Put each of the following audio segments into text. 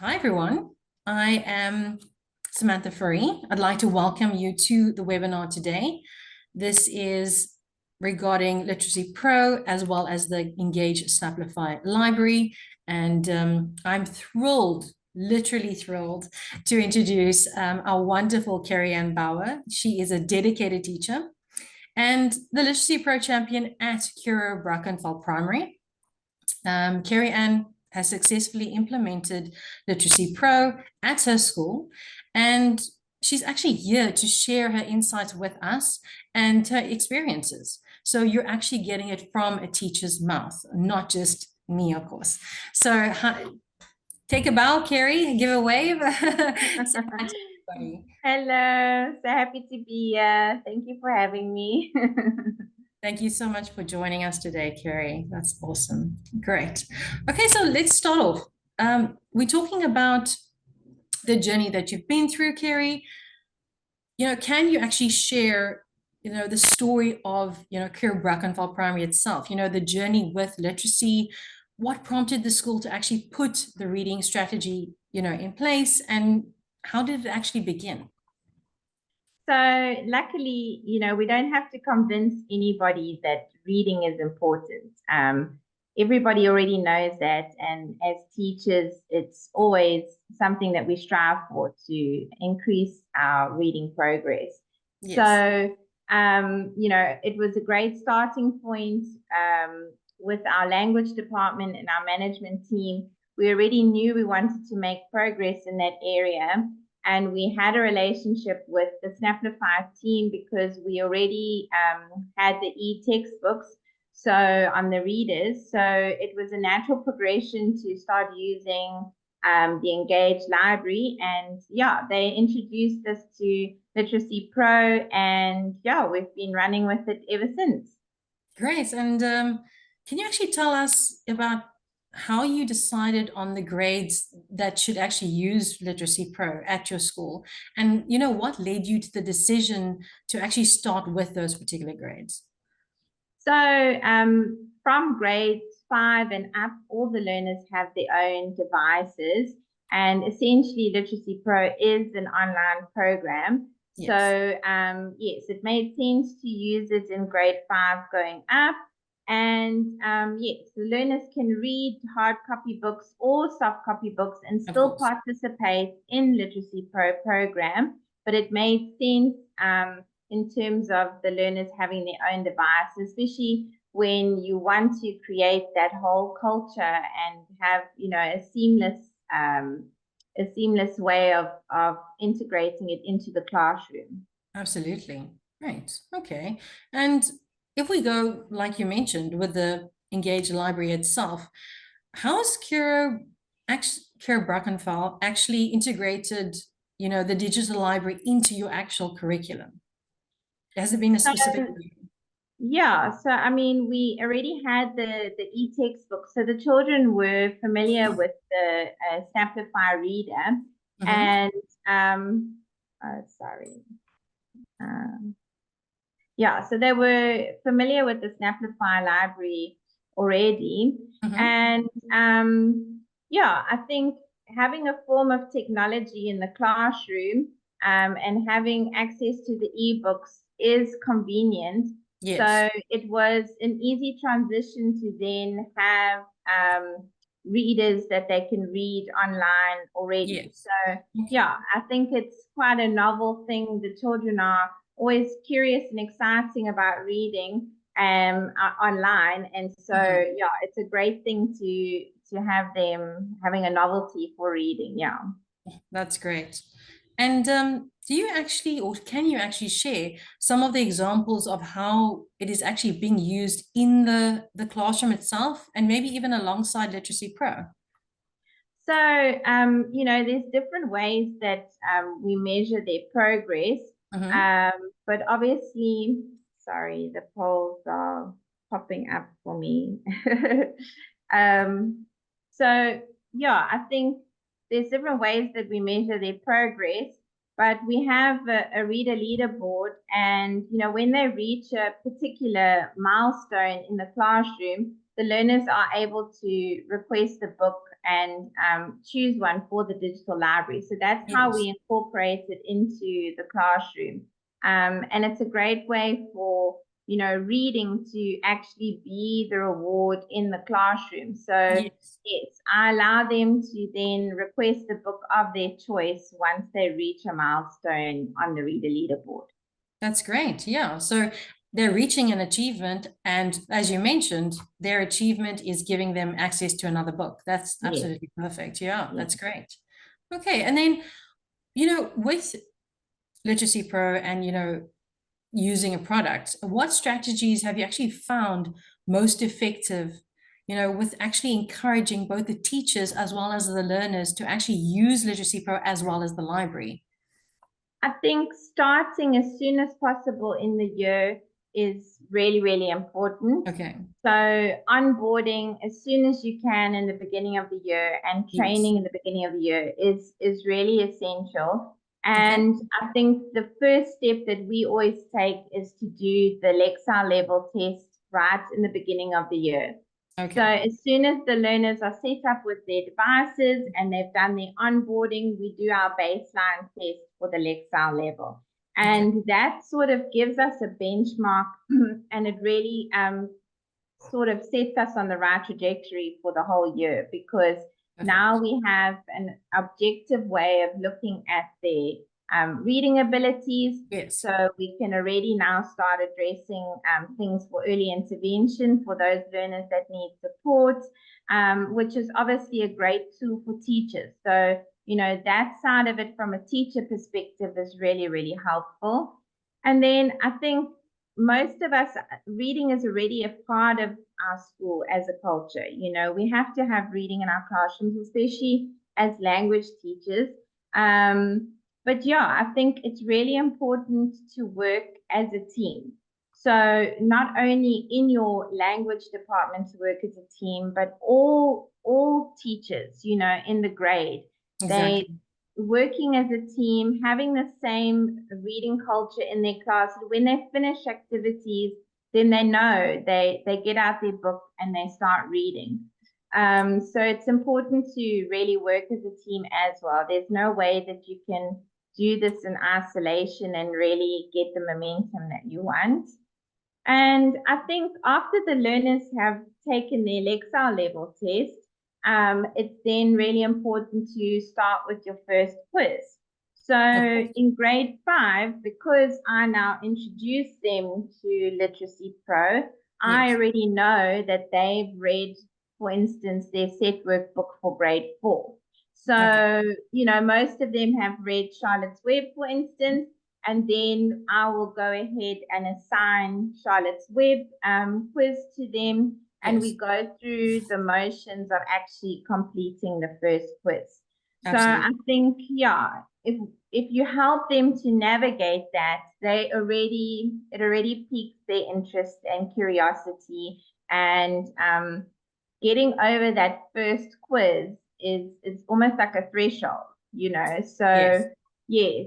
Hi, everyone. I am Samantha Fourie. I'd like to welcome you to the webinar today. This is regarding Literacy Pro as well as the Engage Snapplify library. And I'm thrilled, literally thrilled, to introduce our wonderful Kerryanne Bouwer. She is a dedicated teacher and the Literacy Pro champion at Kuro Brackenfell Primary. Kerryanne has successfully implemented Literacy Pro at her school, and she's actually here to share her insights with us and her experiences. So you're actually getting it from a teacher's mouth, not just me, of course. So take a bow, Kerry, give a wave. Say hi to everybody. Hello, so happy to be here. Thank you for having me. Thank you so much for joining us today, Kerry. That's awesome. Great. Okay, so let's start off. We're talking about the journey that you've been through, Kerry. Can you actually share, the story of, Kuro Brackenfell Primary itself, the journey with literacy, what prompted the school to actually put the reading strategy, in place, and how did it actually begin? So luckily, we don't have to convince anybody that reading is important. Everybody already knows that, and as teachers, it's always something that we strive for to increase our reading progress. Yes. So, it was a great starting point with our language department and our management team. We already knew we wanted to make progress in that area. And we had a relationship with the Snapplify team because we already had the e-textbooks so on the readers. So it was a natural progression to start using the Engage library. And yeah, they introduced us to Literacy Pro, and yeah, we've been running with it ever since. Great. And can you actually tell us about how you decided on the grades that should actually use Literacy Pro at your school? And, what led you to the decision to actually start with those particular grades? So from grades 5 and up, all the learners have their own devices. And essentially, Literacy Pro is an online program. Yes. So yes, it made sense to use it in grade 5 going up. And yes, the learners can read hard copy books or soft copy books and still participate in Literacy Pro program. But it made sense in terms of the learners having their own device, especially when you want to create that whole culture and have, a seamless way of integrating it into the classroom. Absolutely. Right. Okay. And if we go, like you mentioned, with the Engage library itself, how is Kuro Brackenfell actually integrated, the digital library into your actual curriculum? Has it been a specific? Yeah, so I mean, we already had the e-textbook, so the children were familiar with the Snapplify reader, and sorry, yeah, so they were familiar with the Snapplify library already, and yeah, I think having a form of technology in the classroom and having access to the ebooks is convenient. Yes. So it was an easy transition to then have readers that they can read online already. Yes. So yeah, I think it's quite a novel thing. The children are always curious and exciting about reading online, and so yeah, it's a great thing to have them having a novelty for reading. Yeah. That's great. And do you actually, or can you actually share some of the examples of how it is actually being used in the classroom itself, and maybe even alongside Literacy Pro? So, there's different ways that we measure their progress. But obviously, sorry, the polls are popping up for me. So, yeah, I think there's different ways that we measure their progress, but we have a reader leaderboard. And, when they reach a particular milestone in the classroom, the learners are able to request a book and choose one for the digital library. So that's how we Yes. incorporate it into the classroom. And it's a great way for, reading to actually be the reward in the classroom. So Yes. yes, I allow them to then request a book of their choice once they reach a milestone on the reader leaderboard. That's great. Yeah. So they're reaching an achievement, and as you mentioned, their achievement is giving them access to another book. That's Yes, absolutely perfect. Yeah, yes. that's great. Okay. And then, with Literacy Pro and, using a product, what strategies have you actually found most effective, with actually encouraging both the teachers as well as the learners to actually use Literacy Pro as well as the library? I think starting as soon as possible in the year is really, really important. Okay. So onboarding as soon as you can in the beginning of the year and Yes. training in the beginning of the year is really essential. Okay. And I think the first step that we always take is to do the Lexile level test right in the beginning of the year. So Okay. as soon as the learners are set up with their devices and they've done their onboarding, we do our baseline test for the Lexile level. Okay. And that sort of gives us a benchmark and it really sort of sets us on the right trajectory for the whole year, because now Perfect. we have an objective way of looking at their reading abilities. Yes. So we can already now start addressing things for early intervention for those learners that need support, which is obviously a great tool for teachers. So, that side of it from a teacher perspective is really, really helpful. And then I think most of us, reading is already a part of our school as a culture. We have to have reading in our classrooms, especially as language teachers. But yeah, I think it's really important to work as a team. So not only in your language department to work as a team, but all teachers, in the grade, they Exactly. working as a team, having the same reading culture in their class. When they finish activities, then they know they get out their book and they start reading. So it's important to really work as a team as well. There's no way that you can do this in isolation and really get the momentum that you want. And I think after the learners have taken their Lexile level test, it's then really important to start with your first quiz. So Okay. in grade 5, because I now introduce them to Literacy Pro, I Yes. already know that they've read, for instance, their set workbook for grade 4. Okay. So, most of them have read Charlotte's Web, for instance, and then I will go ahead and assign Charlotte's Web quiz to them, and we Yes. go through the motions of actually completing the first quiz. So I Absolutely. think, yeah, if you help them to navigate that, it already piques their interest and curiosity, and getting over that first quiz is almost like a threshold. So Yes. yes,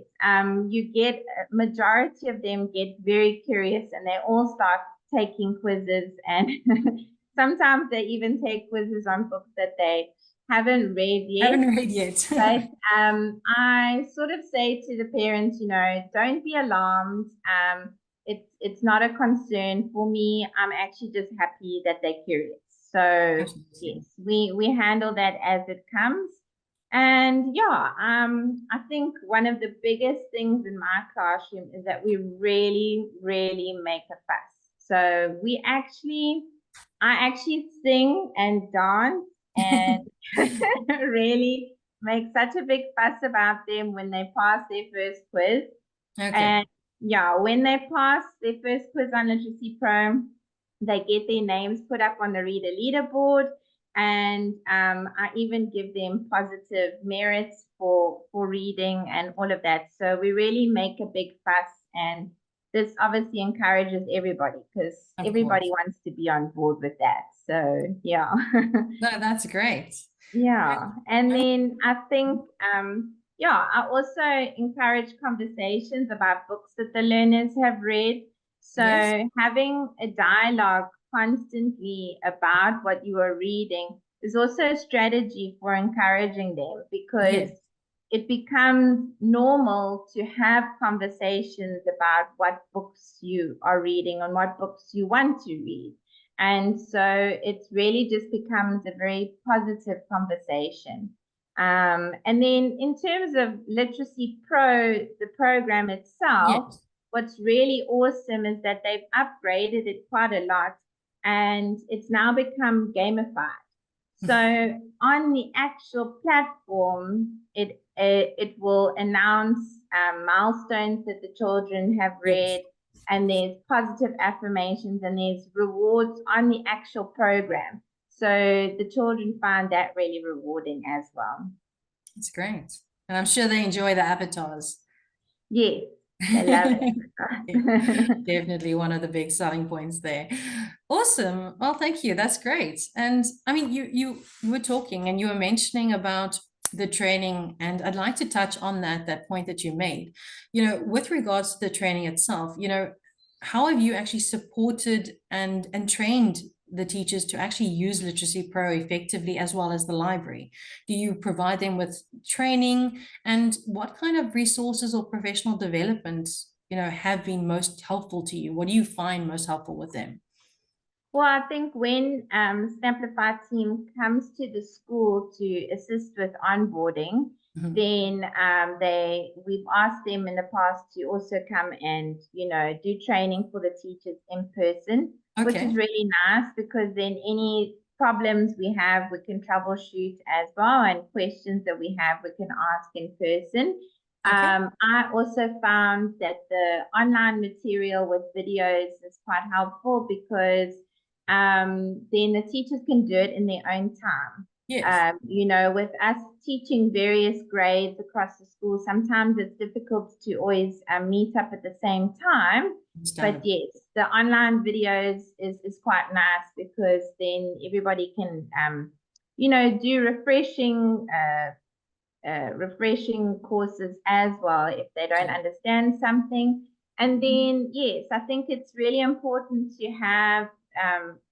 you get a majority of them get very curious and they all start taking quizzes, and sometimes they even take quizzes on books that they haven't read yet. Haven't read yet. But I sort of say to the parents, don't be alarmed. It's not a concern for me. I'm actually just happy that they're curious. So Absolutely. yes, we handle that as it comes. And yeah, I think one of the biggest things in my classroom is that we really, really make a fuss. So I actually sing and dance and really make such a big fuss about them when they pass their first quiz. Okay. And yeah, when they pass their first quiz on Literacy Pro, they get their names put up on the reader leaderboard. And I even give them positive merits for reading and all of that. So we really make a big fuss, and this obviously encourages everybody because Of everybody course. wants to be on board with that. So yeah. No, that's great. Yeah, and And then I think, yeah, I also encourage conversations about books that the learners have read. yes. So having a dialogue constantly about what you are reading is also a strategy for encouraging them, because Yes. it becomes normal to have conversations about what books you are reading and what books you want to read. And so it really just becomes a very positive conversation. And then in terms of Literacy Pro, the program itself, Yes. what's really awesome is that they've upgraded it quite a lot, and it's now become gamified. So on the actual platform, it will announce milestones that the children have Yes. read, and there's positive affirmations, and there's rewards on the actual program. So the children find that really rewarding as well. It's great. And I'm sure they enjoy the avatars. Yes, they love Yeah, it. definitely one of the big selling points there. Awesome. Well, thank you. That's great. And I mean, you were talking and you were mentioning about the training, and I'd like to touch on that point that you made. With regards to the training itself, how have you actually supported and trained the teachers to actually use Literacy Pro effectively, as well as the library? Do you provide them with training, and what kind of resources or professional development have been most helpful to you? What do you find most helpful with them? Well, I think when Snapplify team comes to the school to assist with onboarding, Mhm. then we've asked them in the past to also come and do training for the teachers in person, which is Okay. really nice, because then any problems we have we can troubleshoot as well, and questions that we have we can ask in person. Okay. I also found that the online material with videos is quite helpful, because then the teachers can do it in their own time. Yes. With us teaching various grades across the school, sometimes it's difficult to always meet up at the same time. But Understandable. yes, the online videos is quite nice, because then everybody can, do refreshing courses as well if they don't Okay. understand something. And then, yes, I think it's really important to have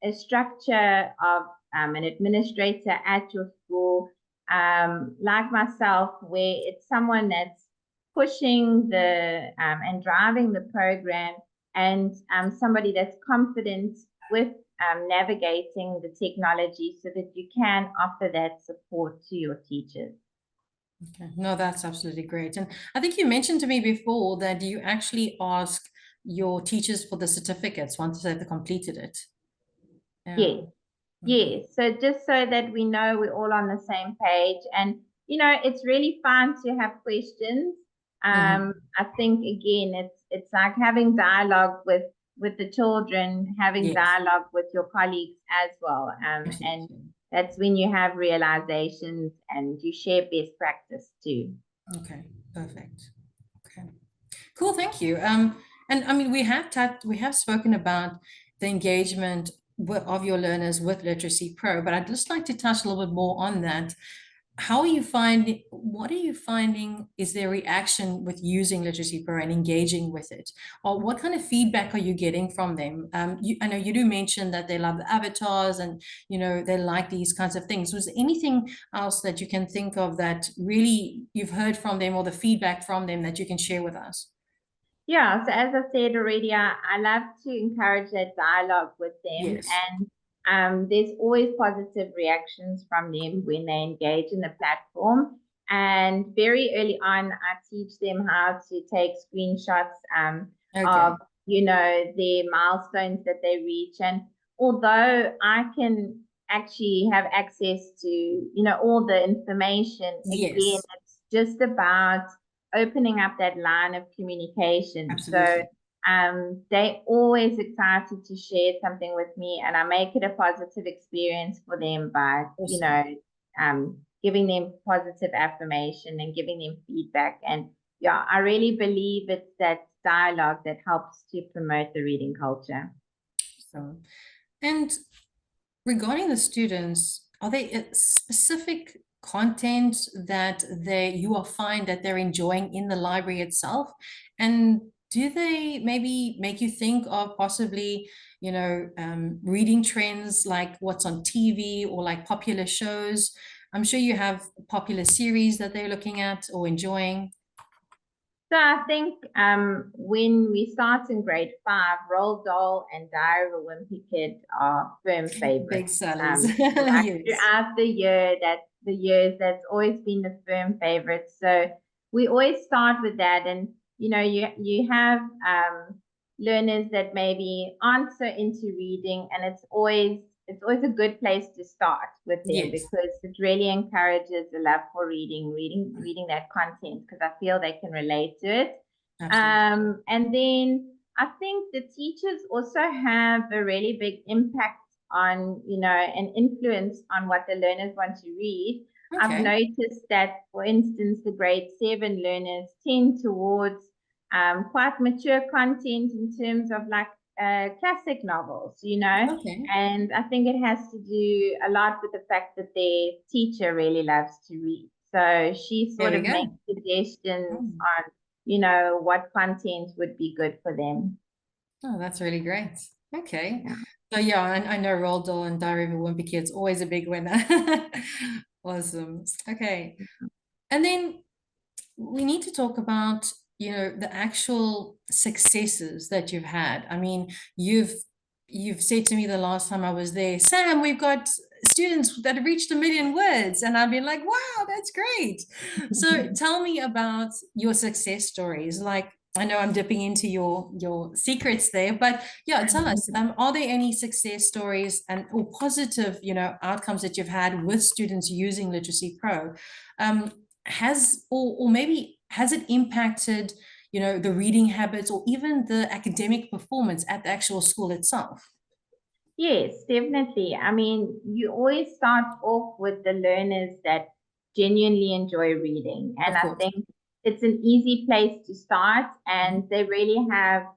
a structure of an administrator at your school, like myself, where it's someone that's pushing and driving the program, and somebody that's confident with navigating the technology, so that you can offer that support to your teachers. Okay. No, that's absolutely great. And I think you mentioned to me before that you actually ask your teachers for the certificates once they've completed it. Yeah. Yes. Okay. Yes, so just so that we know we're all on the same page, and it's really fun to have questions. Mhm. I think again, it's like having dialogue with the children, having Yes. dialogue with your colleagues as well. And Absolutely. that's when you have realizations and you share best practice too. Okay. Perfect. Okay. Cool, thank you. And I mean, we have spoken about the engagement of your learners with Literacy Pro, but I'd just like to touch a little bit more on that. What are you finding is their reaction with using Literacy Pro and engaging with it? Or what kind of feedback are you getting from them? I know you do mention that they love the avatars and, they like these kinds of things. Was there anything else that you can think of that really you've heard from them, or the feedback from them that you can share with us? Yeah, so as I said already, I love to encourage that dialogue with them, Yes. and there's always positive reactions from them when they engage in the platform. And very early on, I teach them how to take screenshots of, Okay. their milestones that they reach. And although I can actually have access to, all the information, again, Yes. it's just about opening up that line of communication. So Absolutely. they always excited to share something with me, and I make it a positive experience for them by, Awesome. giving them positive affirmation and giving them feedback. And yeah, I really believe it's that dialogue that helps to promote the reading culture. So, and regarding the students, are they specific content that you will find that they're enjoying in the library itself? And do they maybe make you think of possibly, reading trends like what's on TV or like popular shows? I'm sure you have popular series that they're looking at or enjoying. So I think when we start in grade 5, Roald Dahl and Diary of a Wimpy Kid are firm Big favorites. sellers. Like Yes. throughout the year, the years that's always been the firm favorite. So we always start with that, and you have learners that maybe aren't so into reading, and it's always a good place to start with them Yes, because it really encourages the love for reading that content because I feel they can relate to it. absolutely. And then I think the teachers also have a really big impact on, an influence on what the learners want to read. I've Okay. noticed that, for instance, the grade 7 learners tend towards quite mature content in terms of like classic novels. Okay. And I think it has to do a lot with the fact that their teacher really loves to read. So she There sort we of go. makes suggestions Mm. on, what content would be good for them. Oh, that's really great. Okay. Yeah. So yeah, I know Roald Dahl and Diary of a Wimpy Kid's always a big winner. Awesome. Okay. And then we need to talk about, the actual successes that you've had. I mean, you've said to me the last time I was there, Sam, we've got students that have reached 1 million words, and I've been like, wow, that's great. So tell me about your success stories. Like, I know I'm dipping into your secrets there, but yeah, tell us, are there any success stories and or positive, outcomes that you've had with students using Literacy Pro? Um, has or maybe has it impacted, the reading habits or even the academic performance at the actual school itself? Yes, definitely. I mean, you always start off with the learners that genuinely enjoy reading. And Of I course. think it's an easy place to start, Mhm. and they really have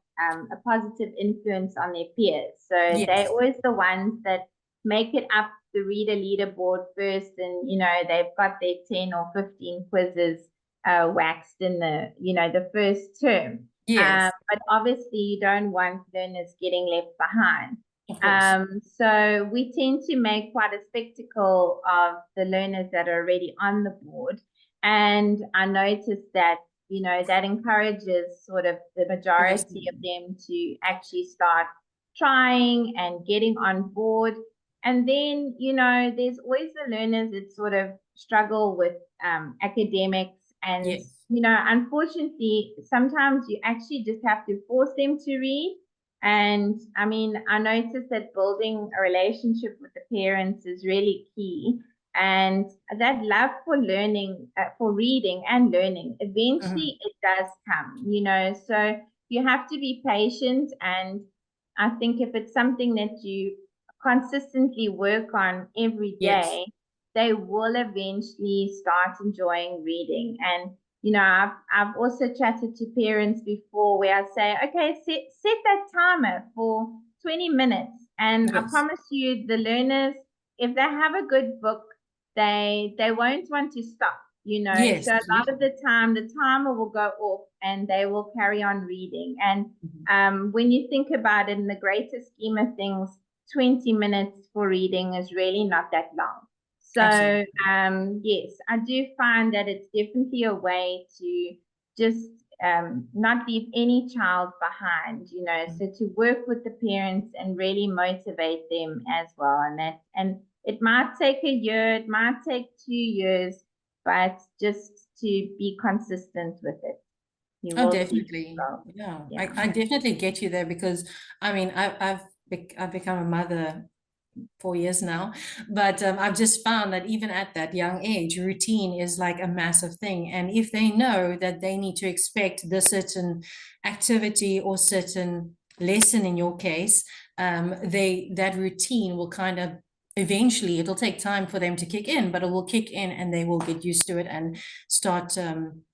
a positive influence on their peers. So they're Yes. always the ones that make it up the reader leaderboard first, and they've got their 10 or 15 quizzes waxed in the first term. Yes. But obviously, you don't want learners getting left behind. Of course. So we tend to make quite a spectacle of the learners that are already on the board. And I noticed that, that encourages sort of the The rest of majority of them. them to actually start trying and getting on board. And then, there's always the learners that sort of struggle with academics. And, Yes. unfortunately, sometimes you actually just have to force them to read. And I mean, I noticed that building a relationship with the parents is really key. And that love for learning, for reading and learning, Mhm. eventually it does come. So you have to be patient. And I think if it's something that you consistently work on every Yes. day, they will eventually start enjoying reading. And I've also chatted to parents before where I say, okay, set that timer for 20 minutes. And I Yes. promise you, the learners, if they have a good book, they won't want to stop. Yes, So a lot of absolutely. the time the timer will go off and they will carry on reading. And Mhm. when you think about it in the greater scheme of things, 20 minutes for reading is really not that long. So, Absolutely. yes, I do find that it's definitely a way to just not leave any child behind. Mhm. So to work with the parents and really motivate them as well. And it might take a year, it might take 2 years, but just to be consistent with it, you Oh, will see definitely. results. Yeah, I, Yeah. I definitely get you there because I mean I've become a mother 4 years now, but I've just found that even at that young age, routine is like a massive thing. And if they know that they need to expect this certain activity or certain lesson in your case, that routine will kind of eventually it'll take time for them to kick in, but it will kick in and they will get used to it and start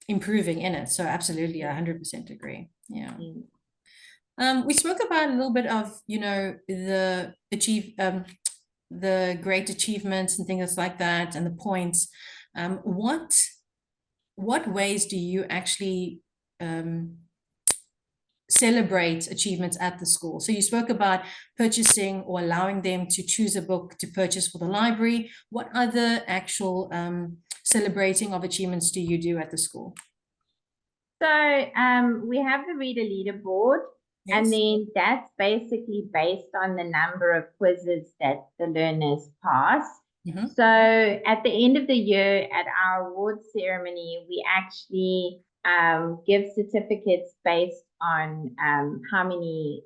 improving in it. So absolutely, I 100% agree. Yeah. Mm. We spoke about a little bit of, the great achievements and things like that, and the points. What ways do you actually um, celebrate achievements at the school? So you spoke about purchasing or allowing them to choose a book to purchase for the library. What other actual celebrating of achievements do you do at the school? So we have the reader leaderboard, and Yes. then that's basically based on the number of quizzes that the learners pass. Mhm. So at the end of the year at our awards ceremony, we actually give certificates based on how many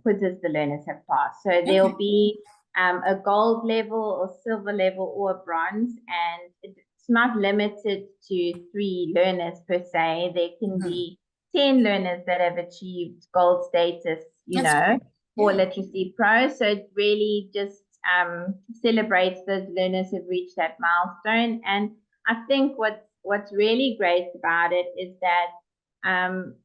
quizzes the learners have passed. So there'll Okay. be a gold level or silver level or a bronze, and it's not limited to 3 learners per se. There can Mhm. be 10 learners that have achieved gold status, That's great. for Yeah. Literacy Pro. So it really just celebrates those learners who've reached that milestone. And I think what's really great about it is that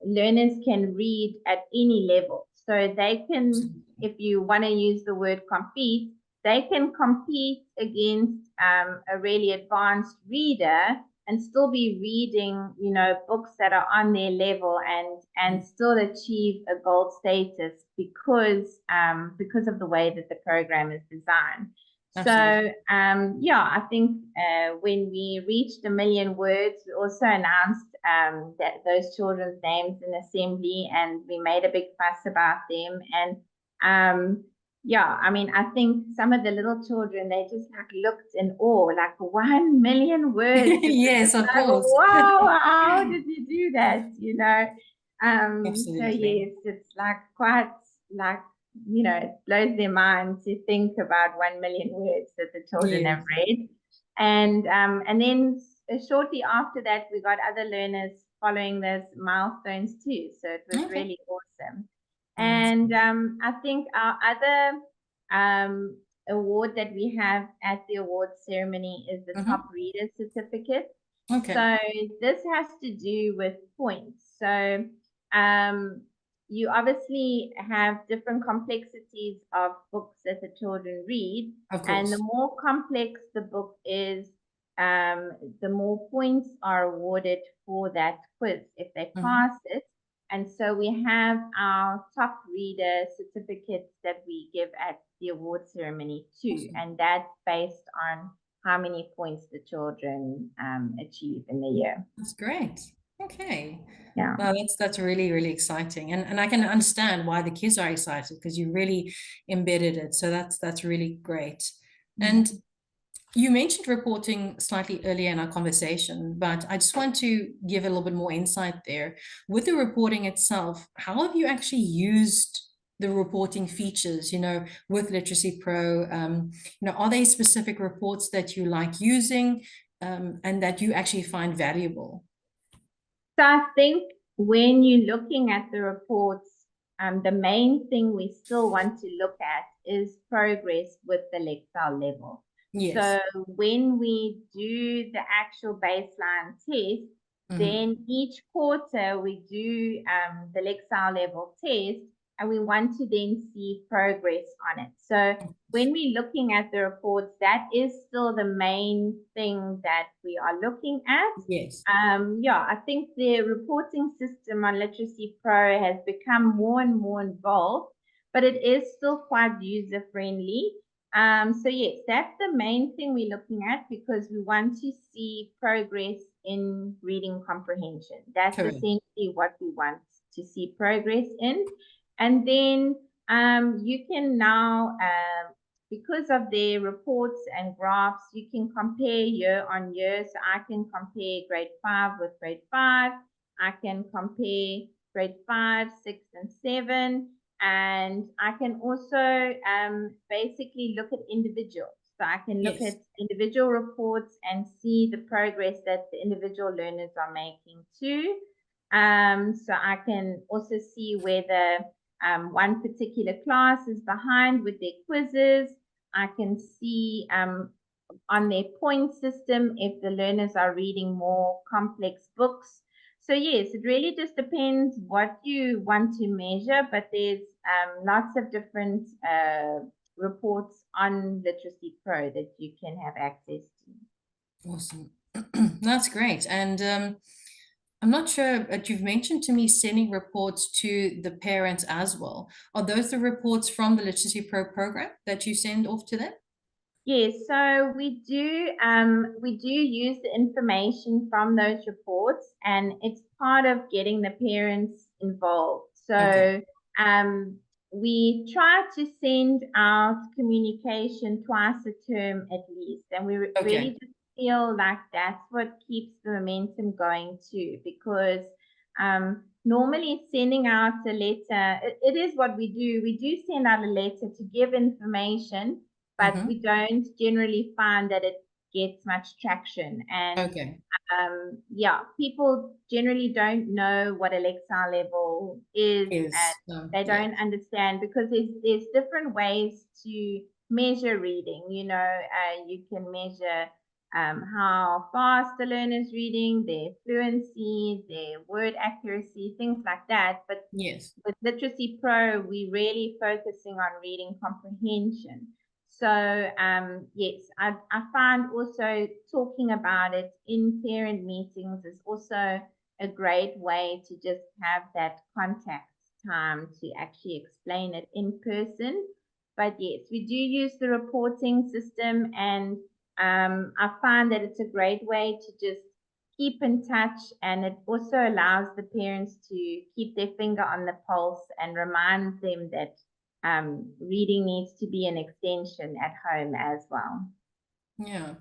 learners can read at any level. So they can, if you want to use the word compete, they can compete against a really advanced reader and still be reading, books that are on their level and still achieve a gold status because of the way that the program is designed. Absolutely. So yeah, I think when we reached 1 million words, we also announced that those children's names in assembly, and we made a big fuss about them. And yeah, I mean, I think some of the little children, they just like looked in awe, like 1 million words. It was Yes, just of like, course. wow, how did you do that? So Absolutely. yes, it's like quite like, it blows their mind to think about 1 million words that the children have Yes. read. And then shortly after that, we got other learners following those milestones too. So it was Okay. really awesome. Oh, that's And I think our other award that we have at the awards ceremony is the mhm. top reader certificate. Okay. So this has to do with points. So um, you obviously have different complexities of books that the children read, Of and the course. more complex the book is, the more points are awarded for that quiz if they Mhm. pass it. And so we have our top reader certificates that we give at the award ceremony too, Awesome. and that's based on how many points the children achieve in the year. That's great. Okay. Yeah. Well, that's really, really exciting. And I can understand why the kids are excited because you really embedded it. So that's really great. And Mhm. you mentioned reporting slightly earlier in our conversation, but I just want to give a little bit more insight there. With the reporting itself, how have you actually used the reporting features, with Literacy Pro? Are there specific reports that you like using, and that you actually find valuable? So I think when you're looking at the reports, the main thing we still want to look at is progress with the Lexile level. Yes. So when we do the actual baseline test, Mhm. then each quarter we do the Lexile level test, and we want to then see progress on it. So when we're looking at the reports, that is still the main thing that we are looking at. Yes. Yeah, I think the reporting system on Literacy Pro has become more and more involved, but it is still quite user friendly. So yes, that's the main thing we're looking at because we want to see progress in reading comprehension. That's Correct. essentially what we want to see progress in. And then you can now because of their reports and graphs, you can compare year on year. So I can compare grade 5 with grade 5. I can compare grade 5, 6, and 7. And I can also basically look at individuals. So I can look Yes. at individual reports and see the progress that the individual learners are making too. So I can also see whether one particular class is behind with their quizzes. I can see on their point system if the learners are reading more complex books. So yes, it really just depends what you want to measure, but there's lots of different reports on Literacy Pro that you can have access to. Awesome. That's great. And I'm not sure, but you've mentioned to me sending reports to the parents as well. Are those the reports from the Literacy Pro program that you send off to them? Yes, so we do use the information from those reports, and it's part of getting the parents involved. Okay. So um, we try to send out communication twice a term at least, and we Okay. really just feel like that's what keeps the momentum going too, because normally sending out a letter, it is what we do. We do send out a letter to give information, but Mm-hmm. we don't generally find that it gets much traction. And Okay. yeah, people generally don't know what a Lexile level is, and Is they yeah. don't understand because there's different ways to measure reading. You can measure how fast the learner's reading, their fluency, their word accuracy, things like that. But Yes. with Literacy Pro, we really focusing on reading comprehension. So yes, I find also talking about it in parent meetings is also a great way to just have that contact time to actually explain it in person. But yes, we do use the reporting system, and I find that it's a great way to just keep in touch, and it also allows the parents to keep their finger on the pulse and reminds them that reading needs to be an extension at home as well. Yeah.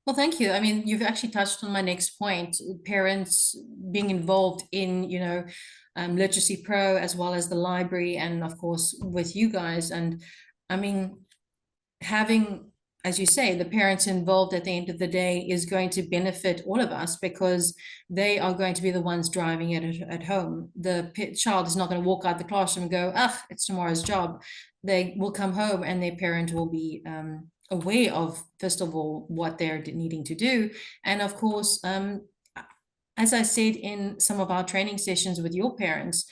Well, thank you. I mean, you've actually touched on my next point, parents being involved in, Literacy Pro as well as the library and of course with you guys. And I mean, having, as you say, the parents involved at the end of the day is going to benefit all of us because they are going to be the ones driving it at home. The child is not going to walk out the classroom and go, ah, it's tomorrow's job. They will come home and their parent will be aware of, first of all, what they're needing to do. And of course, as I said in some of our training sessions with your parents,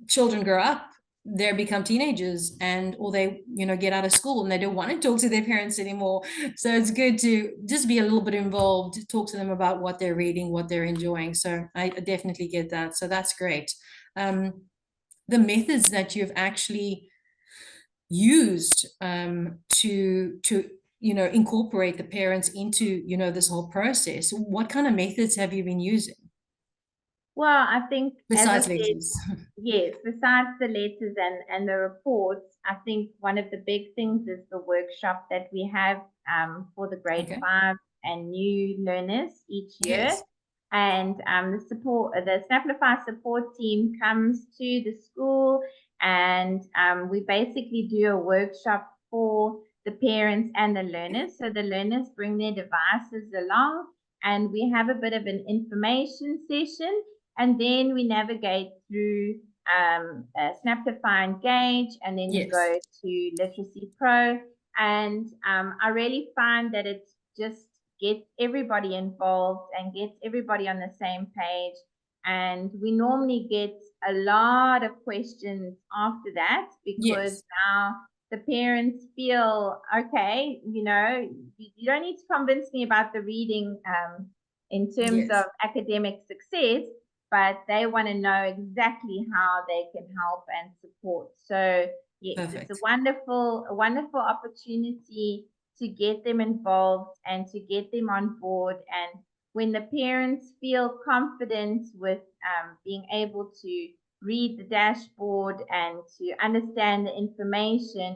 children grow up, they become teenagers, and or they get out of school and they don't want to talk to their parents anymore. So it's good to just be a little bit involved, talk to them about what they're reading, what they're enjoying. So I definitely get that, so that's great. um, the methods that you've actually used to incorporate the parents into this whole process, what kind of methods have you been using Well, I think, as I besides said, letters? yes, besides the letters and the reports, I think one of the big things is the workshop that we have for the grade Okay. 5 and new learners each year. Yes. And the Snapplify support team comes to the school, and we basically do a workshop for the parents and the learners. So the learners bring their devices along, and we have a bit of an information session, and then we navigate through Snapplify and Gauge, and then we Yes. go to Literacy Pro. And I really find that it just gets everybody involved and gets everybody on the same page. And we normally get a lot of questions after that, because Yes. now the parents feel, okay, you don't need to convince me about the reading in terms of Yes. academic success, but they want to know exactly how they can help and support. So yes, it's Perfect. a wonderful opportunity to get them involved and to get them on board. And when the parents feel confident with being able to read the dashboard and to understand the information,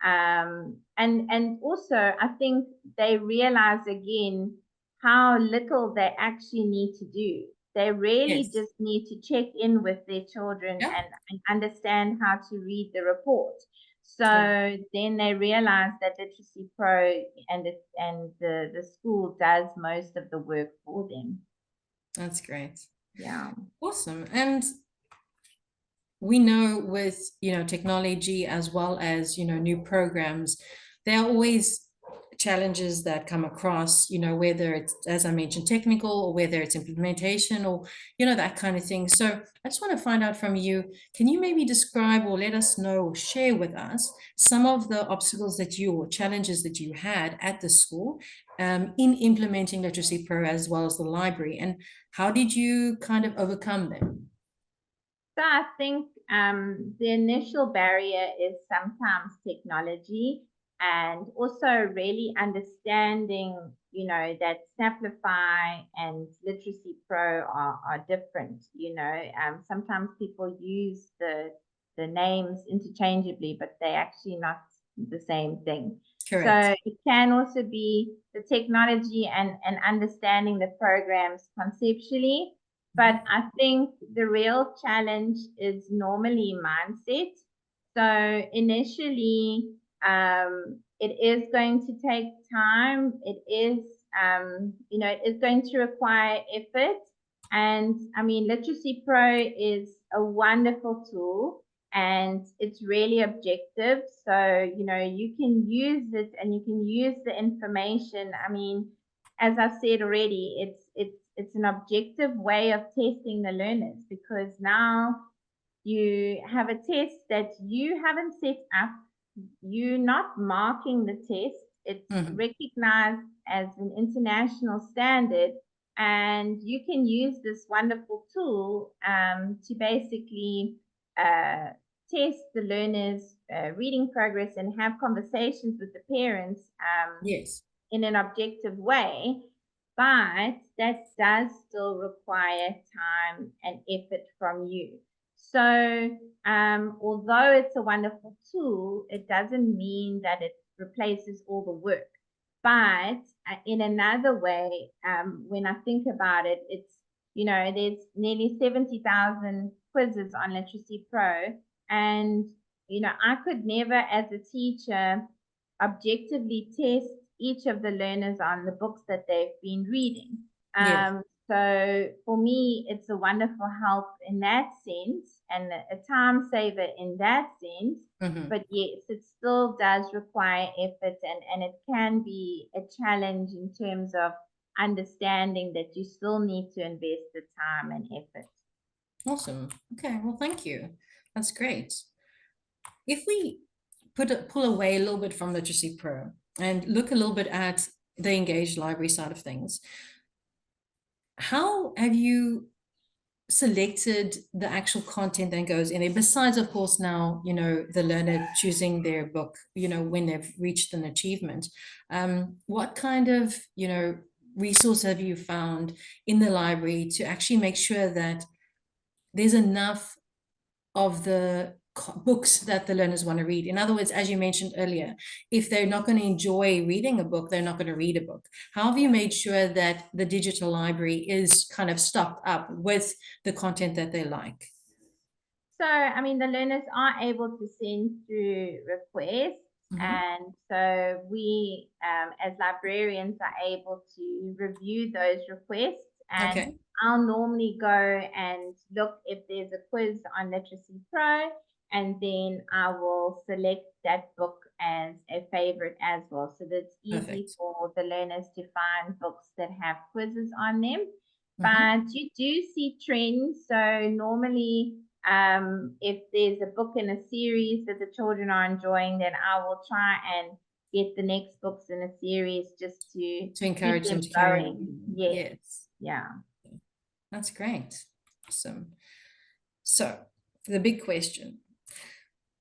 and also I think they realize again how little they actually need to do. They really Yes. just need to check in with their children Yeah. and understand how to read the report. True. So then they realize that Literacy Pro and the school does most of the work for them. That's great. Yeah. Awesome. And we know with, technology as well as, new programs, there are always challenges that come across, whether it's, as I mentioned, technical or whether it's implementation or, that kind of thing. So I just want to find out from you, can you maybe describe or let us know or share with us some of the obstacles that you or challenges that you had at the school in implementing Literacy Pro as well as the library, and how did you kind of overcome them? So I think the initial barrier is sometimes technology and also really understanding, that Snapplify and Literacy Pro are different. Sometimes people use the names interchangeably, but they're actually not the same thing. Correct. So it can also be the technology and understanding the programs conceptually. But I think the real challenge is normally mindset. So initially, it is going to take time. It is going to require effort. And I mean, Literacy Pro is a wonderful tool and it's really objective. So, you can use it and you can use the information. I mean, as I've said already, it's an objective way of testing the learners, because now you have a test that you haven't set up. You're not marking the test. It's recognized as an international standard, and you can use this wonderful tool to basically test the learners' reading progress and have conversations with the parents Yes. in an objective way. But that does still require time and effort from you. So, although it's a wonderful tool, it doesn't mean that it replaces all the work. But in another way, when I think about it, there's nearly 70,000 quizzes on Literacy Pro. And, I could never, as a teacher, objectively test each of the learners on the books that they've been reading. Yes. So for me, it's a wonderful help in that sense and a time saver in that sense. But yes, it still does require effort, and it can be a challenge in terms of understanding that you still need to invest the time and effort. Awesome. Okay. Well, thank you. That's great. If we pull away a little bit from Literacy Pro and look a little bit at the engaged library side of things, how have you selected the actual content that goes in there, besides of course now the learner choosing their book when they've reached an achievement? What kind of resource have you found in the library to actually make sure that there's enough of the books that the learners want to read? In other words, as you mentioned earlier, if they're not going to enjoy reading a book, they're not going to read a book. How have you made sure that the digital library is kind of stocked up with the content that they like? So, I mean, the learners are able to send through requests. And so we, as librarians, are able to review those requests. And Okay. I'll normally go and look if there's a quiz on Literacy Pro, and then I will select that book as a favorite as well. So that it's easy Perfect. for the learners to find books that have quizzes on them. But you do see trends. So normally, if there's a book in a series that the children are enjoying, then I will try and get the next books in a series just to keep encourage them them to carry going. on. Yes. Yes. Yeah. That's great. Awesome. So the big question: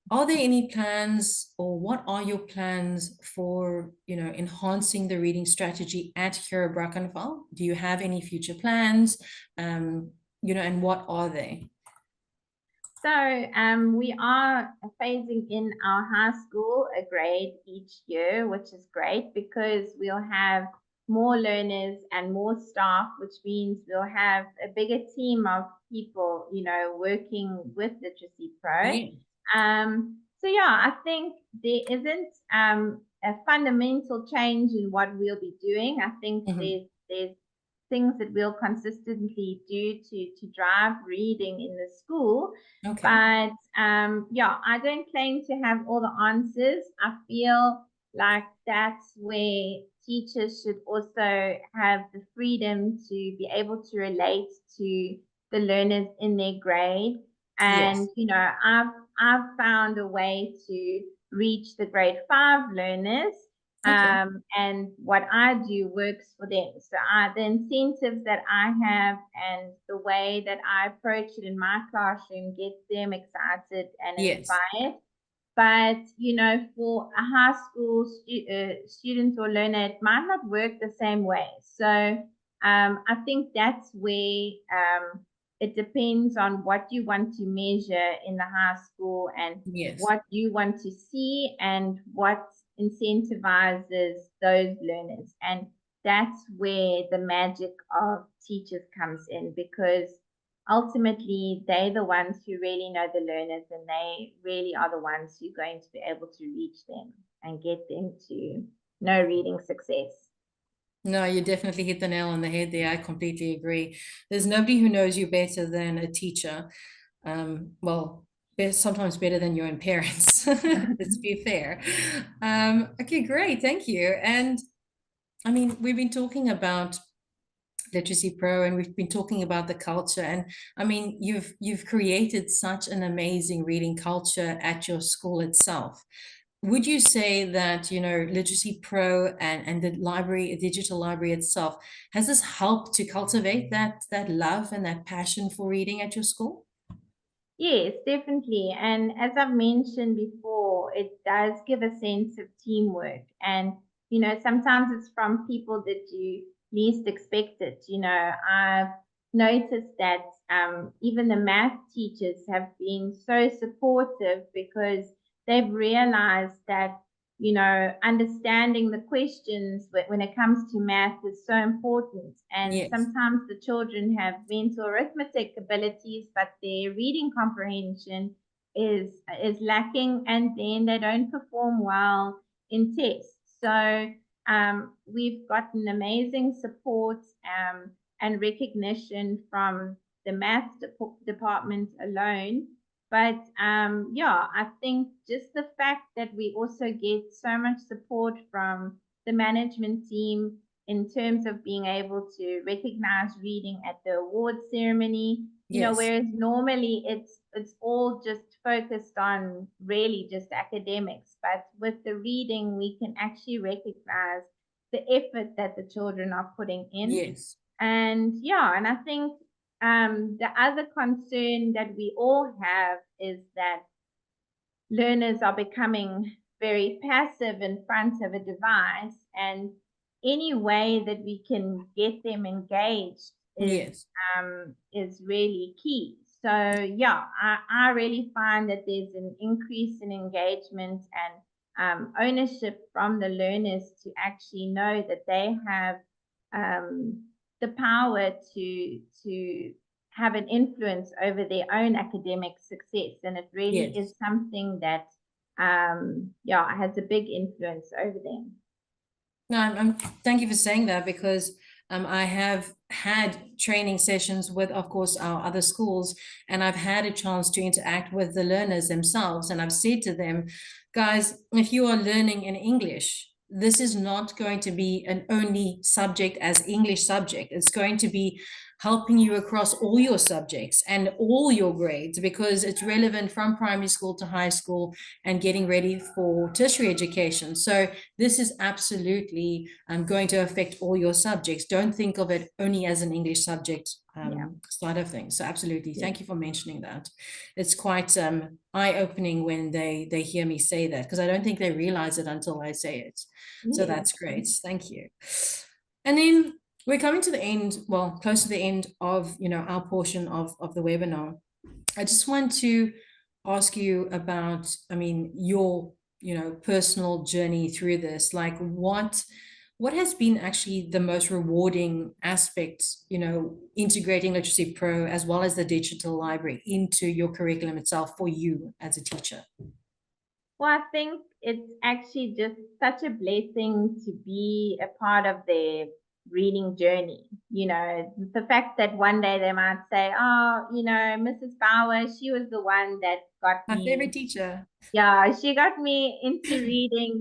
are there any plans, or what are your plans for enhancing the reading strategy at Hero Brackenfell? Do you have any future plans? And what are they? So we are phasing in our high school a grade each year, which is great because we'll have more learners and more staff, which means we'll have a bigger team of people, working with Literacy Pro. Yeah. So yeah, I think there isn't a fundamental change in what we'll be doing. I think there's things that we'll consistently do to drive reading in the school. Okay. But yeah, I don't claim to have all the answers. I feel like that's where teachers should also have the freedom to be able to relate to the learners in their grade. And Yes. I've found a way to reach the grade 5 learners Okay. And what I do works for them. So the incentives that I have and the way that I approach it in my classroom gets them excited and Yes. inspired. But, for a high school student or learner, it might not work the same way. So I think that's where it depends on what you want to measure in the high school and Yes. what you want to see and what incentivizes those learners. And that's where the magic of teachers comes in, because ultimately they're the ones who really know the learners, and they really are the ones who are going to be able to reach them and get them to know reading success. No, you definitely hit the nail on the head there. I completely agree. There's nobody who knows you better than a teacher. Well, sometimes better than your own parents. Let's be fair. Okay, great. Thank you. And I mean, we've been talking about Literacy Pro, and we've been talking about the culture. And I mean, you've created such an amazing reading culture at your school itself. Would you say that, Literacy Pro and the library, digital library itself, has this helped to cultivate that love and that passion for reading at your school? Yes, definitely. And as I've mentioned before, it does give a sense of teamwork. And, sometimes it's from people that you least expect it. I've noticed that even the math teachers have been so supportive, because they've realized that understanding the questions when it comes to math is so important. And Yes, sometimes the children have mental arithmetic abilities, but their reading comprehension is lacking, and then they don't perform well in tests. So we've gotten amazing support and recognition from the math department alone. But yeah, I think just the fact that we also get so much support from the management team in terms of being able to recognize reading at the award ceremony, yes, whereas normally it's all just focused on really just academics. But with the reading, we can actually recognize the effort that the children are putting in. yes, And yeah, and I think the other concern that we all have is that learners are becoming very passive in front of a device, and any way that we can get them engaged yes, is really key. So yeah, I really find that there's an increase in engagement and ownership from the learners to actually know that they have the power to have an influence over their own academic success, and it really yes. is something that yeah, has a big influence over them. No, thank you for saying that, because I have had training sessions with, of course, our other schools, and I've had a chance to interact with the learners themselves. And I've said to them, guys, if you are learning in English, this is not going to be an only subject as English subject. It's going to be helping you across all your subjects and all your grades, because it's relevant from primary school to high school and getting ready for tertiary education. So this is absolutely going to affect all your subjects. Don't think of it only as an English subject Yeah. side of things. So absolutely, Yeah. thank you for mentioning that. It's quite eye-opening when they hear me say that, because I don't think they realize it until I say it. So Yes. that's great. Thank you. And then we're coming to the end, well, close to the end of our portion of the webinar. I just want to ask you about, I mean, your, personal journey through this. Like, what has been actually the most rewarding aspect, integrating Literacy Pro as well as the digital library into your curriculum itself for you as a teacher? Well, I think it's actually just such a blessing to be a part of their reading journey. The fact that one day they might say, oh, Mrs. Bouwer, she was the one that got My me. favorite teacher. Yeah, she got me into reading.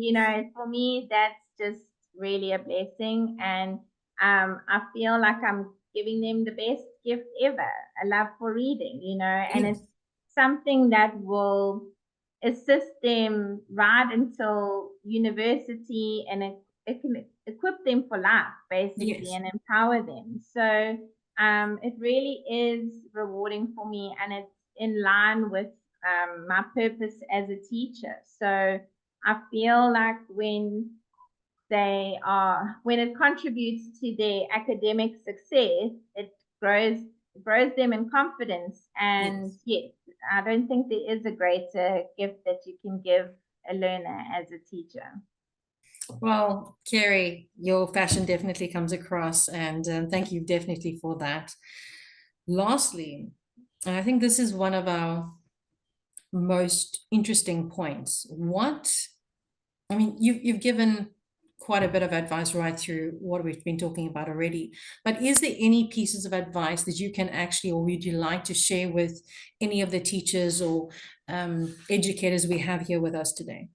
For me, that's just really a blessing. And I feel like I'm giving them the best gift ever, a love for reading, and Yes. it's something that will assist them right until university, and it can equip them for life, basically, Yes. and empower them. So it really is rewarding for me, and it's in line with my purpose as a teacher. So I feel like when it contributes to their academic success, it grows them in confidence. And Yes. yes, I don't think there is a greater gift that you can give a learner as a teacher. Well, Kerry, your passion definitely comes across, and thank you definitely for that. Lastly, and I think this is one of our most interesting points. I mean, you've given quite a bit of advice right through what we've been talking about already, but is there any pieces of advice that you can actually, or would you like to share with any of the teachers or educators we have here with us today?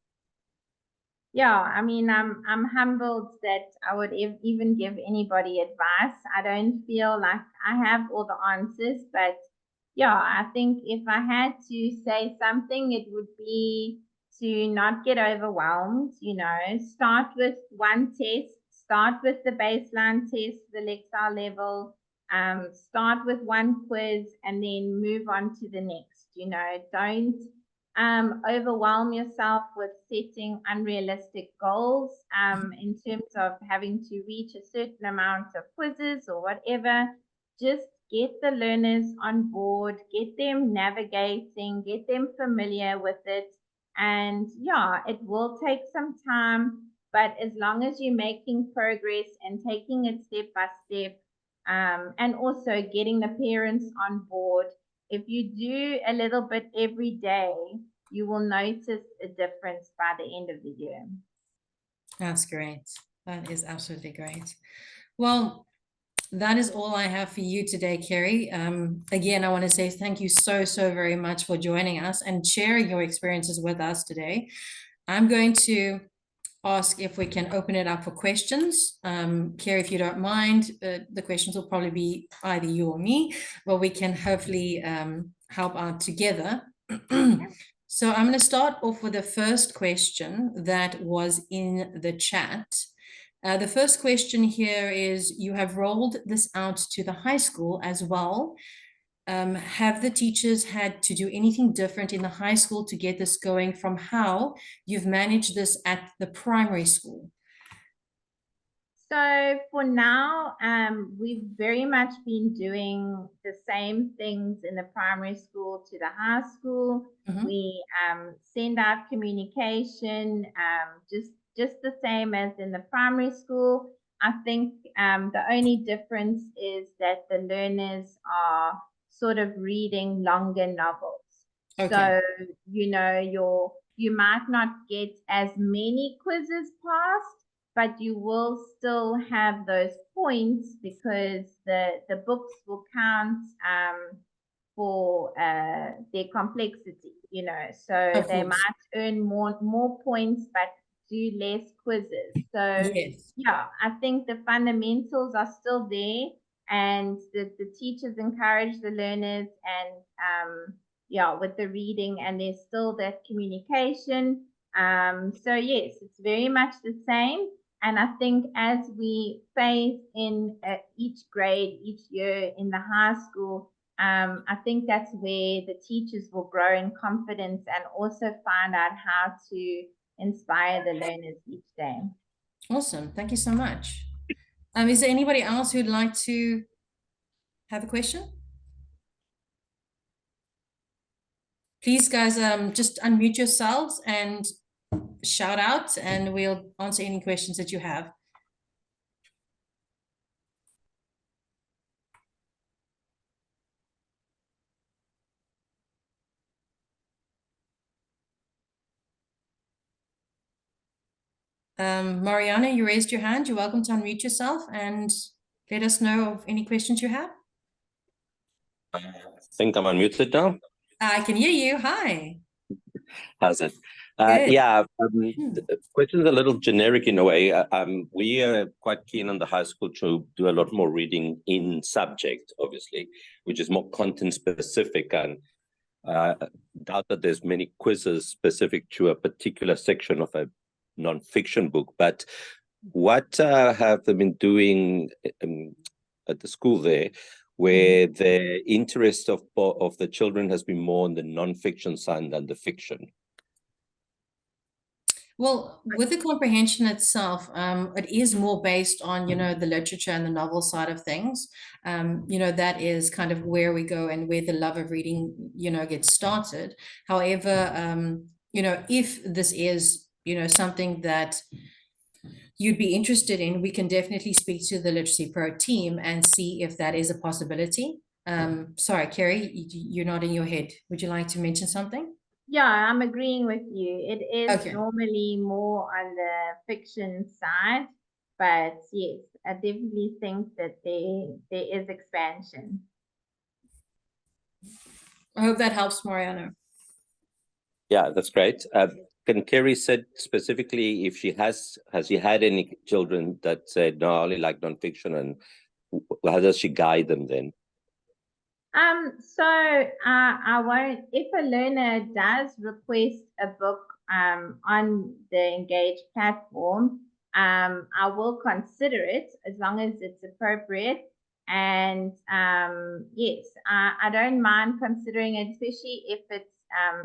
Yeah, I mean, I'm humbled that I would even give anybody advice. I don't feel like I have all the answers, but yeah, I think if I had to say something, it would be to not get overwhelmed. Start with one test, start with the baseline test, the Lexile level, start with one quiz, and then move on to the next. Don't overwhelm yourself with setting unrealistic goals in terms of having to reach a certain amount of quizzes or whatever. Just get the learners on board, get them navigating, get them familiar with it. And yeah, it will take some time, but as long as you're making progress and taking it step by step, and also getting the parents on board, if you do a little bit every day, you will notice a difference by the end of the year. That's great. That is absolutely great. Well, that is all I have for you today, Kerry. Again, I want to say thank you so, so very much for joining us and sharing your experiences with us today. I'm going to ask if we can open it up for questions. Kerry, if you don't mind, the questions will probably be either you or me, but we can hopefully help out together. So I'm going to start off with the first question that was in the chat. The first question here is, you have rolled this out to the high school as well. Have the teachers had to do anything different in the high school to get this going from how you've managed this at the primary school? So for now, we've very much been doing the same things in the primary school to the high school. We send out communication, just the same as in the primary school. I think the only difference is that the learners are sort of reading longer novels. Okay. So, you might not get as many quizzes passed, but you will still have those points because the books will count for their complexity, so they might earn more points but do less quizzes. So yes, yeah, I think the fundamentals are still there, and the teachers encourage the learners, and yeah, with the reading, and there's still that communication. So yes, it's very much the same. And I think as we phase in each grade, each year in the high school, I think that's where the teachers will grow in confidence and also find out how to inspire the learners each day. awesome. Thank you so much. Is there anybody else who'd like to have a question? Please, guys, just unmute yourselves and shout out, and we'll answer any questions that you have. Mariana, you raised your hand. You're welcome to unmute yourself and let us know of any questions you have. I think I'm unmuted now. I can hear you. Hi. How's it? Good. Yeah, the question's a little generic in a way. We are quite keen on the high school to do a lot more reading in subject, obviously, which is more content specific. And doubt that there's many quizzes specific to a particular section of a non-fiction book, but what have they been doing at the school there, where the interest of the children has been more on the non-fiction side than the fiction? Well, with the comprehension itself, it is more based on, the literature and the novel side of things. That is kind of where we go and where the love of reading, gets started. However, if this is, something that you'd be interested in, we can definitely speak to the Literacy Pro team and see if that is a possibility. Sorry, Kerry, you're nodding your head. Would you like to mention something? Yeah, I'm agreeing with you. It is Okay. normally more on the fiction side, but yes, I definitely think that there is expansion. I hope that helps, Mariano. Yeah, that's great. Can Kerry said specifically if she has she had any children that said, no, I only like nonfiction, and how does she guide them then? So I won't, if a learner does request a book on the Engage platform, I will consider it as long as it's appropriate. And yes, I don't mind considering it, especially if it's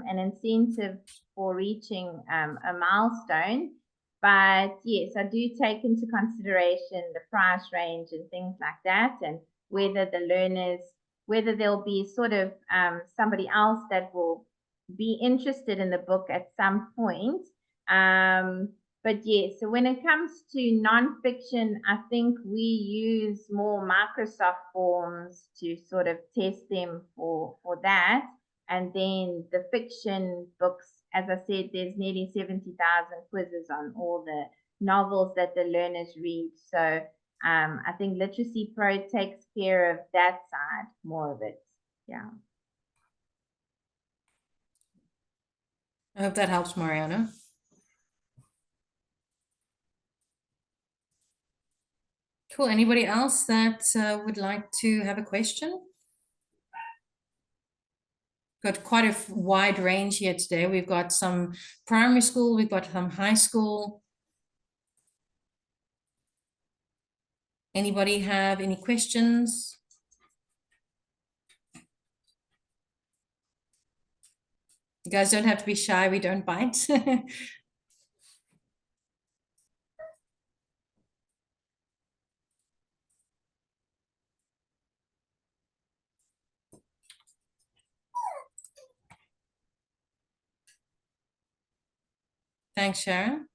an incentive for reaching a milestone. But yes, I do take into consideration the price range and things like that, and whether the learners, whether there'll be sort of somebody else that will be interested in the book at some point. But yes, so when it comes to nonfiction, I think we use more Microsoft forms to sort of test them for that. And then the fiction books, as I said, there's nearly 70,000 quizzes on all the novels that the learners read. So I think Literacy Pro takes care of that side, more of it. Yeah. I hope that helps, Mariano. Cool. Anybody else that would like to have a question? Got quite a wide range here today. We've got some primary school, we've got some high school. Anybody have any questions? You guys don't have to be shy, we don't bite. Thanks, Sharon.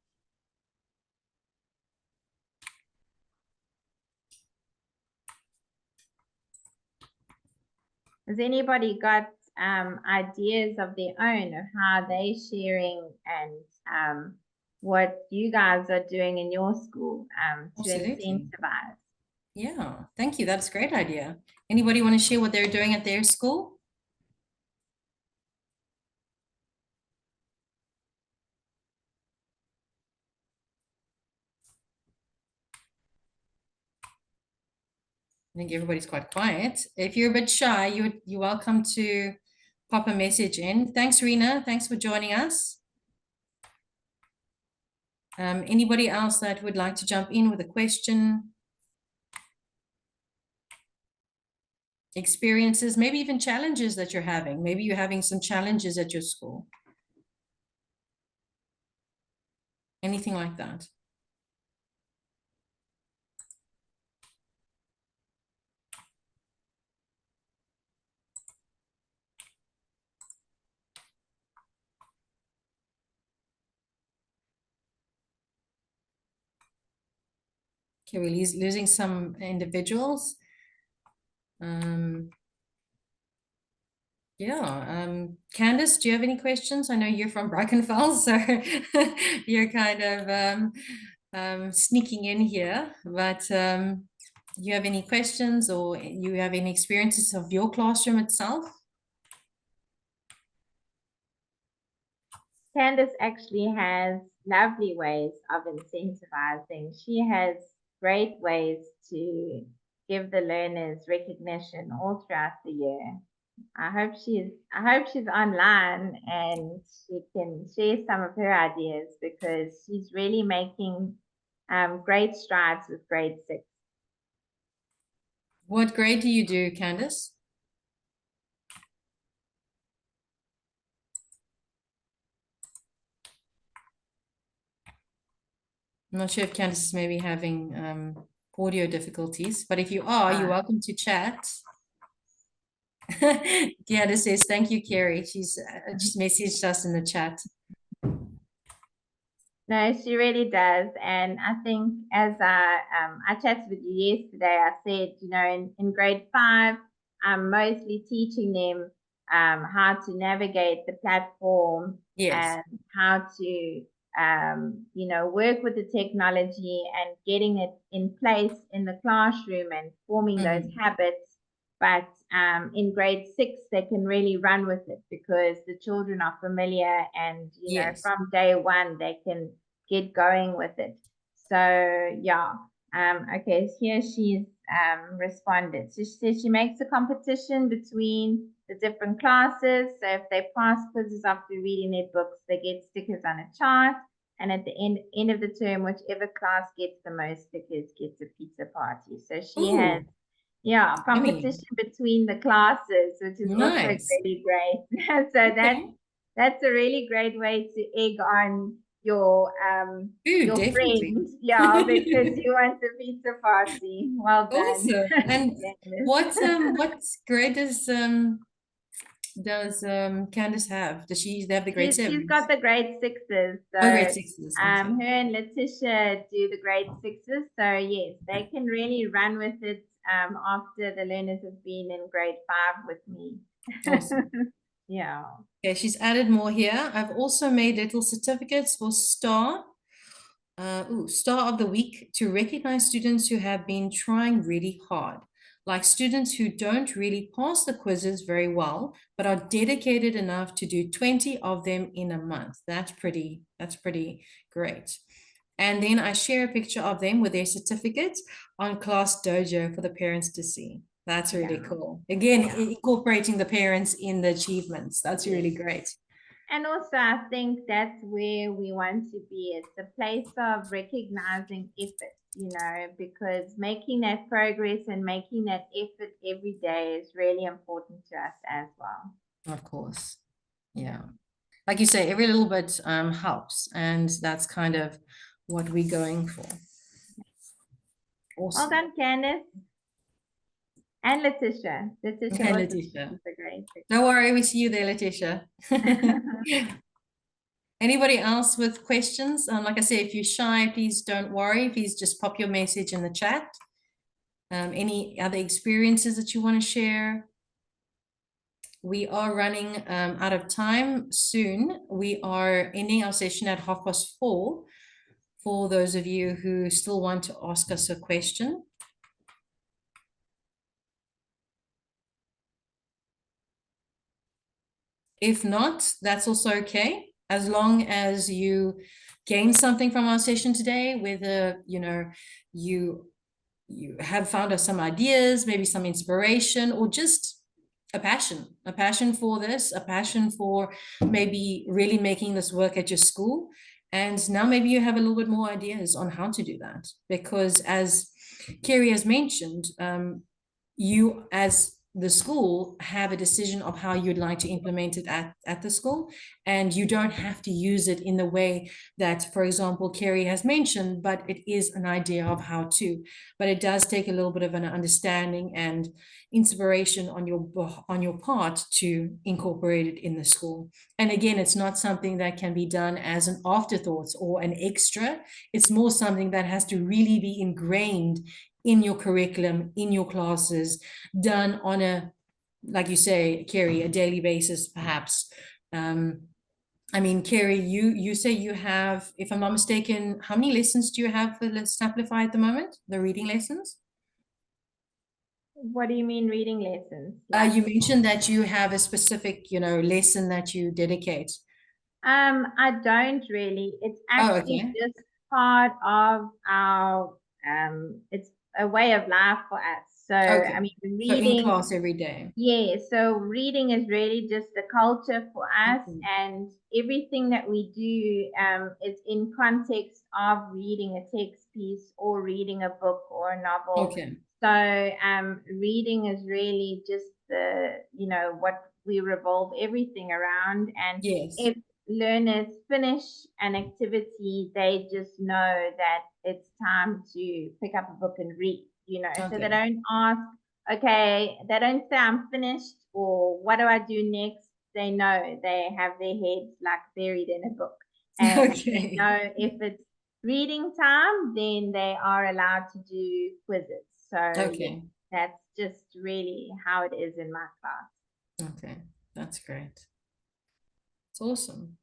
Has anybody got ideas of their own of how they're sharing and what you guys are doing in your school to Absolutely. incentivize? Yeah, thank you. That's a great idea. Anybody want to share what they're doing at their school? I think everybody's quite quiet. If you're a bit shy, you're welcome to pop a message in. Thanks, Rena. Thanks for joining us. Anybody else that would like to jump in with a question? Experiences, maybe even challenges that you're having. Maybe you're having some challenges at your school. Anything like that. Okay, we're losing some individuals. Candice, do you have any questions? I know you're from Brackenfell, so you're kind of sneaking in here, but you have any questions or you have any experiences of your classroom itself? Candice actually has lovely ways of incentivizing. She has great ways to give the learners recognition all throughout the year. I hope she's online and she can share some of her ideas because she's really making great strides with grade 6. What grade do you do, Candice? I'm not sure if Candice is maybe having audio difficulties, but if you are, you're welcome to chat. Candice says, thank you, Kerry. She's just messaged us in the chat. No, she really does. And I think as I chatted with you yesterday, I said, you know, in grade 5, I'm mostly teaching them how to navigate the platform Yes. and how to, you know, work with the technology and getting it in place in the classroom and forming those habits. But in grade 6, they can really run with it because the children are familiar and, you know, Yes. from day one, they can get going with it. So, yeah. Okay, here she's responded. So she says she makes a competition between the different classes. So if they pass quizzes after reading their books, they get stickers on a chart. And at the end of the term, whichever class gets the most stickers gets a pizza party. So she has, Ooh, yeah, yummy. competition between the classes, which is also Nice. really great. So Okay. that's a really great way to egg on your Ooh, your definitely. friends, yeah, because you want a pizza party. Well done. Awesome. And Candice. what grade does Candice have? Does she have the grade She's got 7s? the grade 6s. So Oh, grade 6s. Okay. her and Letitia do the grade 6s. So yes, they can really run with it after the learners have been in grade 5 with me. Awesome. Yeah. Okay, she's added more here. I've also made little certificates for Star of the Week to recognize students who have been trying really hard, like students who don't really pass the quizzes very well, but are dedicated enough to do 20 of them in a month. That's pretty great. And then I share a picture of them with their certificates on Class Dojo for the parents to see. That's really cool. Again, incorporating the parents in the achievements. That's really great. And also, I think that's where we want to be. It's a place of recognizing effort, you know, because making that progress and making that effort every day is really important to us as well. Of course. Yeah. Like you say, every little bit helps. And that's kind of what we're going for. Well Awesome. done, Candice. And Letitia. Letitia Okay, also Letitia. a great. Don't worry, we see you there, Letitia. Anybody else with questions? Like I said, if you're shy, please don't worry. Please just pop your message in the chat. Any other experiences that you want to share? We are running out of time soon. We are ending our session at 4:30 for those of you who still want to ask us a question. If not, that's also okay, as long as you gain something from our session today, whether you have found us some ideas, maybe some inspiration, or just a passion for this, a passion for maybe really making this work at your school. And now maybe you have a little bit more ideas on how to do that, because as Kerry has mentioned, you as the school have a decision of how you'd like to implement it at the school, and you don't have to use it in the way that, for example, Kerry has mentioned, but it is an idea of how to. But it does take a little bit of an understanding and inspiration on your part to incorporate it in the school. And again, it's not something that can be done as an afterthought or an extra. It's more something that has to really be ingrained in your curriculum, in your classes, done on a, like you say, Kerry, a daily basis, perhaps. I mean, Kerry, you say you have, if I'm not mistaken, how many lessons do you have for Snapplify at the moment? The reading lessons? What do you mean reading lessons? You mentioned that you have a specific, lesson that you dedicate. I don't really. It's actually okay. just part of our it's a way of life for us. So, Okay. I mean, So in reading, class every day. yeah, so reading is really just a culture for us, Okay. and everything that we do is in context of reading a text piece or reading a book or a novel. Okay. So reading is really just what we revolve everything around. And Yes. if learners finish an activity, they just know that it's time to pick up a book and read, so they Okay. don't ask, okay, they don't say I'm finished or what do I do next? They know they have their heads like buried in a book. And they Okay. know if it's reading time, then they are allowed to do quizzes. So yeah, Okay. that's just really how it is in my class. Okay. That's great. It's awesome.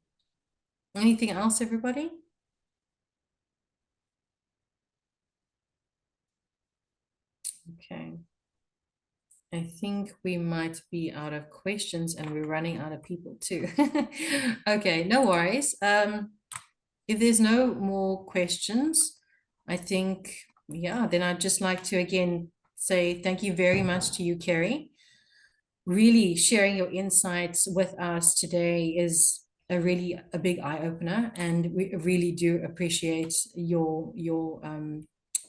Anything else, everybody? Okay. I think we might be out of questions and we're running out of people too. Okay, no worries. If there's no more questions, I think, yeah, then I'd just like to again say thank you very much to you, Kerry. Really sharing your insights with us today is a big eye opener, and we really do appreciate your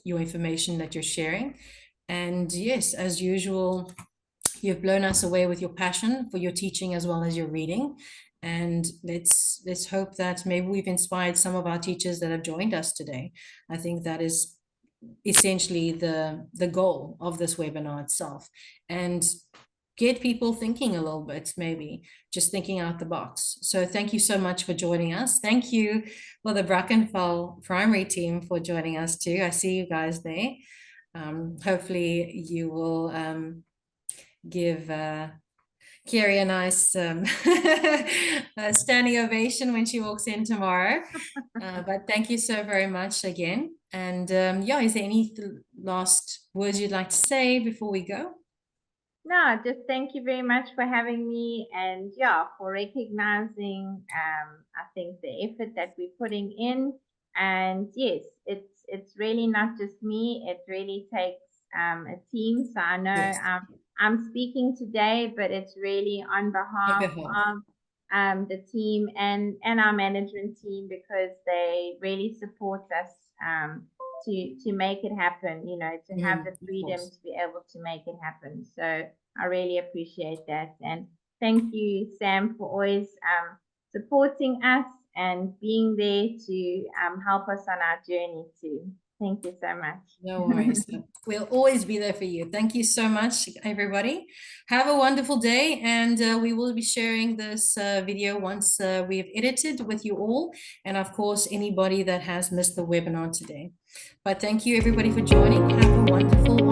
information that you're sharing. And yes, as usual, you've blown us away with your passion for your teaching as well as your reading. And let's hope that maybe we've inspired some of our teachers that have joined us today. I think that is essentially the goal of this webinar itself, and get people thinking a little bit, maybe just thinking out the box. So thank you so much for joining us. Thank you for the Brackenfell primary team for joining us too. I see you guys there. Hopefully you will give Kerry a nice standing ovation when she walks in tomorrow. But thank you so very much again. And yeah, is there any last words you'd like to say before we go? No, just thank you very much for having me, and yeah, for recognizing I think the effort that we're putting in. And yes, it's really not just me, it really takes a team. So I know Yes. I'm speaking today, but it's really on behalf of the team and our management team, because they really support us to make it happen, to have the freedom to be able to make it happen. So I really appreciate that. And thank you, Sam, for always supporting us and being there to help us on our journey too. Thank you so much. No worries. We'll always be there for you. Thank you so much, everybody. Have a wonderful day. And we will be sharing this video once we've edited with you all. And of course, anybody that has missed the webinar today. But thank you, everybody, for joining. Have a wonderful